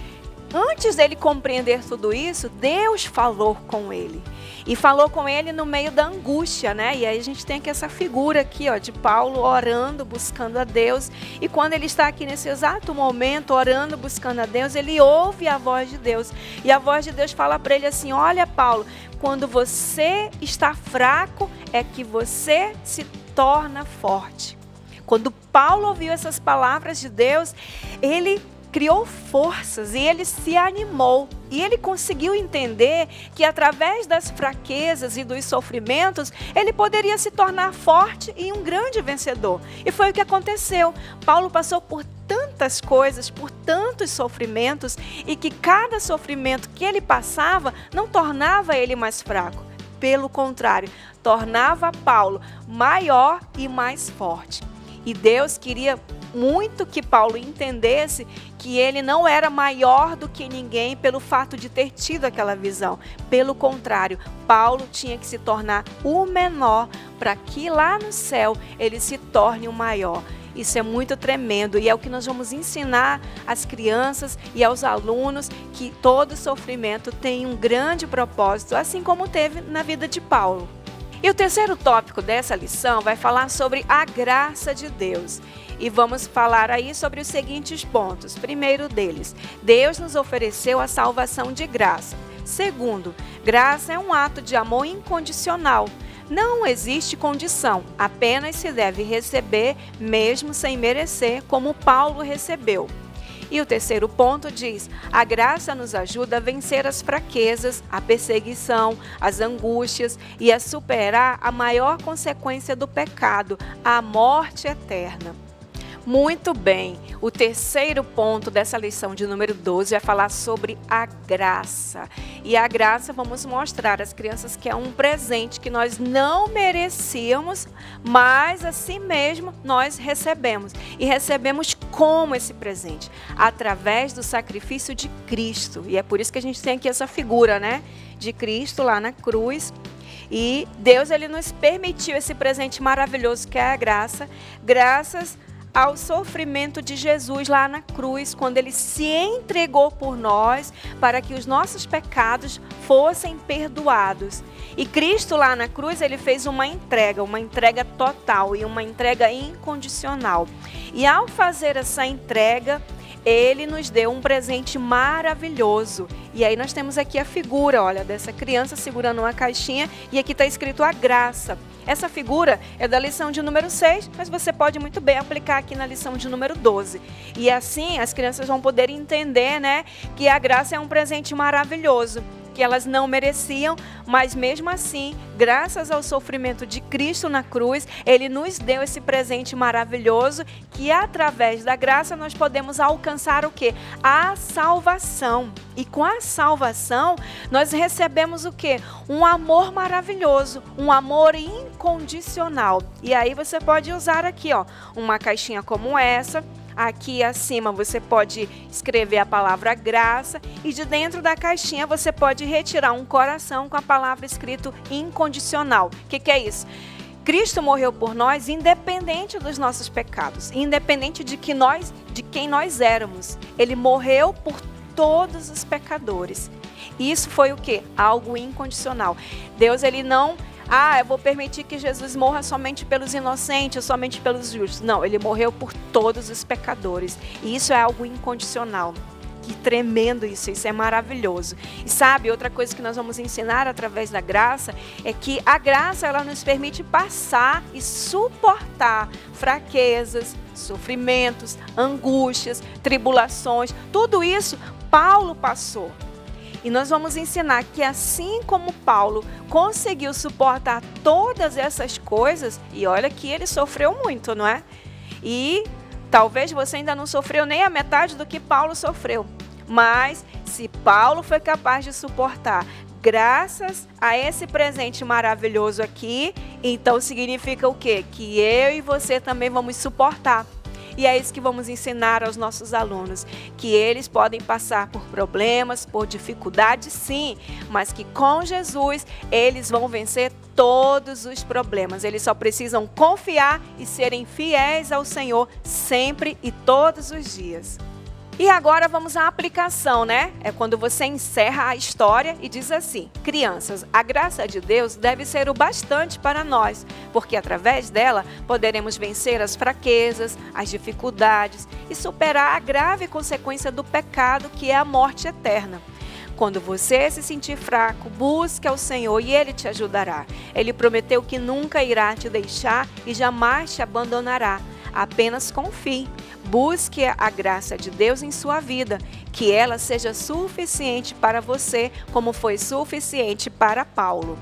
Speaker 3: antes dele compreender tudo isso, Deus falou com ele. E falou com ele no meio da angústia, né? E aí a gente tem aqui essa figura aqui, ó, de Paulo orando, buscando a Deus. E quando ele está aqui nesse exato momento, orando, buscando a Deus, ele ouve a voz de Deus. E a voz de Deus fala para ele assim: olha, Paulo, quando você está fraco, é que você se torna forte. Quando Paulo ouviu essas palavras de Deus, ele criou forças e ele se animou. E ele conseguiu entender que através das fraquezas e dos sofrimentos, ele poderia se tornar forte e um grande vencedor. E foi o que aconteceu. Paulo passou por tantas coisas, por tantos sofrimentos, e que cada sofrimento que ele passava não tornava ele mais fraco. Pelo contrário, tornava Paulo maior e mais forte. E Deus queria muito que Paulo entendesse que ele não era maior do que ninguém pelo fato de ter tido aquela visão. Pelo contrário, Paulo tinha que se tornar o menor para que lá no céu ele se torne o maior. Isso é muito tremendo e é o que nós vamos ensinar às crianças e aos alunos, que todo sofrimento tem um grande propósito, assim como teve na vida de Paulo. E o terceiro tópico dessa lição vai falar sobre a graça de Deus. E vamos falar aí sobre os seguintes pontos. Primeiro deles, Deus nos ofereceu a salvação de graça. Segundo, graça é um ato de amor incondicional. Não existe condição, apenas se deve receber mesmo sem merecer, como Paulo recebeu. E o terceiro ponto diz: a graça nos ajuda a vencer as fraquezas, a perseguição, as angústias e a superar a maior consequência do pecado, a morte eterna. Muito bem, o terceiro ponto dessa lição de número 12 vai falar sobre a graça. E a graça, vamos mostrar às crianças que é um presente que nós não merecíamos, mas assim mesmo nós recebemos. E recebemos como esse presente? Através do sacrifício de Cristo. E é por isso que a gente tem aqui essa figura, né, de Cristo lá na cruz. E Deus, ele nos permitiu esse presente maravilhoso que é a graça, graças ao sofrimento de Jesus lá na cruz, quando ele se entregou por nós para que os nossos pecados fossem perdoados. E Cristo lá na cruz, ele fez uma entrega total e uma entrega incondicional. E ao fazer essa entrega, ele nos deu um presente maravilhoso. E aí nós temos aqui a figura, olha, dessa criança segurando uma caixinha e aqui está escrito a graça. Essa figura é da lição de número 6, mas você pode muito bem aplicar aqui na lição de número 12. E assim as crianças vão poder entender, né, que a graça é um presente maravilhoso, que elas não mereciam, mas mesmo assim, graças ao sofrimento de Cristo na cruz, ele nos deu esse presente maravilhoso, que através da graça nós podemos alcançar o quê? A salvação. E com a salvação, nós recebemos o quê? Um amor maravilhoso, um amor incondicional. E aí você pode usar aqui, ó, uma caixinha como essa. Aqui acima você pode escrever a palavra graça e de dentro da caixinha você pode retirar um coração com a palavra escrito incondicional. O que é isso? Cristo morreu por nós independente dos nossos pecados, independente de quem nós éramos. Ele morreu por todos os pecadores. Isso foi o quê? Algo incondicional. Deus, ele não... eu vou permitir que Jesus morra somente pelos inocentes, somente pelos justos. Não, ele morreu por todos os pecadores. E isso é algo incondicional. Que tremendo isso é maravilhoso. E sabe, outra coisa que nós vamos ensinar através da graça é que a graça, ela nos permite passar e suportar fraquezas, sofrimentos, angústias, tribulações. Tudo isso Paulo passou. E nós vamos ensinar que assim como Paulo conseguiu suportar todas essas coisas, e olha que ele sofreu muito, não é? E talvez você ainda não sofreu nem a metade do que Paulo sofreu. Mas se Paulo foi capaz de suportar, graças a esse presente maravilhoso aqui, então significa o quê? Que eu e você também vamos suportar. E é isso que vamos ensinar aos nossos alunos, que eles podem passar por problemas, por dificuldades, sim, mas que com Jesus eles vão vencer todos os problemas. Eles só precisam confiar e serem fiéis ao Senhor sempre e todos os dias. E agora vamos à aplicação, né? É quando você encerra a história e diz assim: crianças, a graça de Deus deve ser o bastante para nós, porque através dela poderemos vencer as fraquezas, as dificuldades e superar a grave consequência do pecado, que é a morte eterna. Quando você se sentir fraco, busque ao Senhor e Ele te ajudará. Ele prometeu que nunca irá te deixar e jamais te abandonará. Apenas confie. Busque a graça de Deus em sua vida, que ela seja suficiente para você, como foi suficiente para Paulo.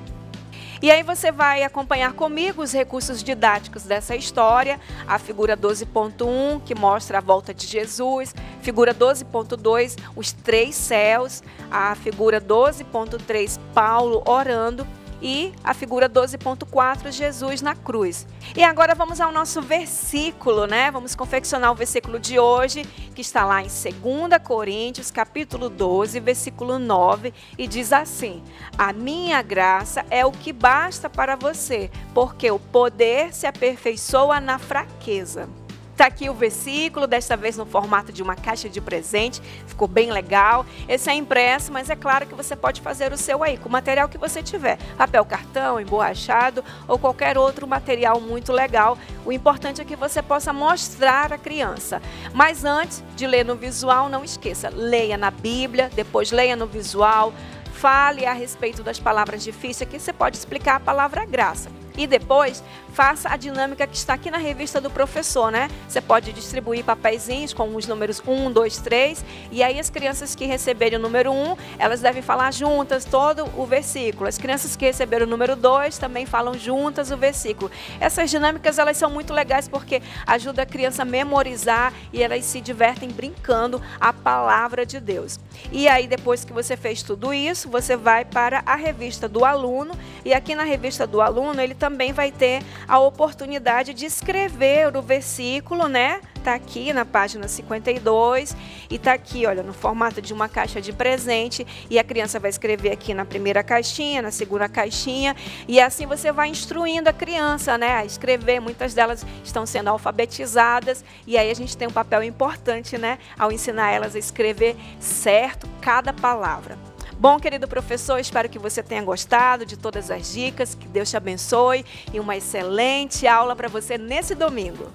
Speaker 3: E aí você vai acompanhar comigo os recursos didáticos dessa história, a figura 12.1, que mostra a volta de Jesus, figura 12.2, os 3 céus, a figura 12.3, Paulo orando, e a figura 12.4, Jesus na cruz. E agora vamos ao nosso versículo, né? Vamos confeccionar o versículo de hoje, que está lá em 2 Coríntios, capítulo 12, versículo 9, e diz assim: a minha graça é o que basta para você, porque o poder se aperfeiçoa na fraqueza. Está aqui o versículo, desta vez no formato de uma caixa de presente, ficou bem legal. Esse é impresso, mas é claro que você pode fazer o seu aí, com o material que você tiver. Papel cartão, emborrachado ou qualquer outro material muito legal. O importante é que você possa mostrar à criança. Mas antes de ler no visual, não esqueça, leia na Bíblia, depois leia no visual. Fale a respeito das palavras difíceis, que você pode explicar a palavra graça. E depois, faça a dinâmica que está aqui na revista do professor, né? Você pode distribuir papeizinhos com os números 1, 2, 3. E aí as crianças que receberem o número 1, elas devem falar juntas todo o versículo. As crianças que receberam o número 2 também falam juntas o versículo. Essas dinâmicas, elas são muito legais porque ajuda a criança a memorizar e elas se divertem brincando a palavra de Deus. E aí, depois que você fez tudo isso, você vai para a revista do aluno. E aqui na revista do aluno, ele também vai ter a oportunidade de escrever o versículo, né? Tá aqui na página 52 e tá aqui, olha, no formato de uma caixa de presente, e a criança vai escrever aqui na primeira caixinha, na segunda caixinha, e assim você vai instruindo a criança, né, a escrever. Muitas delas estão sendo alfabetizadas e aí a gente tem um papel importante, né, ao ensinar elas a escrever certo cada palavra. Bom, querido professor, espero que você tenha gostado de todas as dicas, que Deus te abençoe e uma excelente aula para você nesse domingo.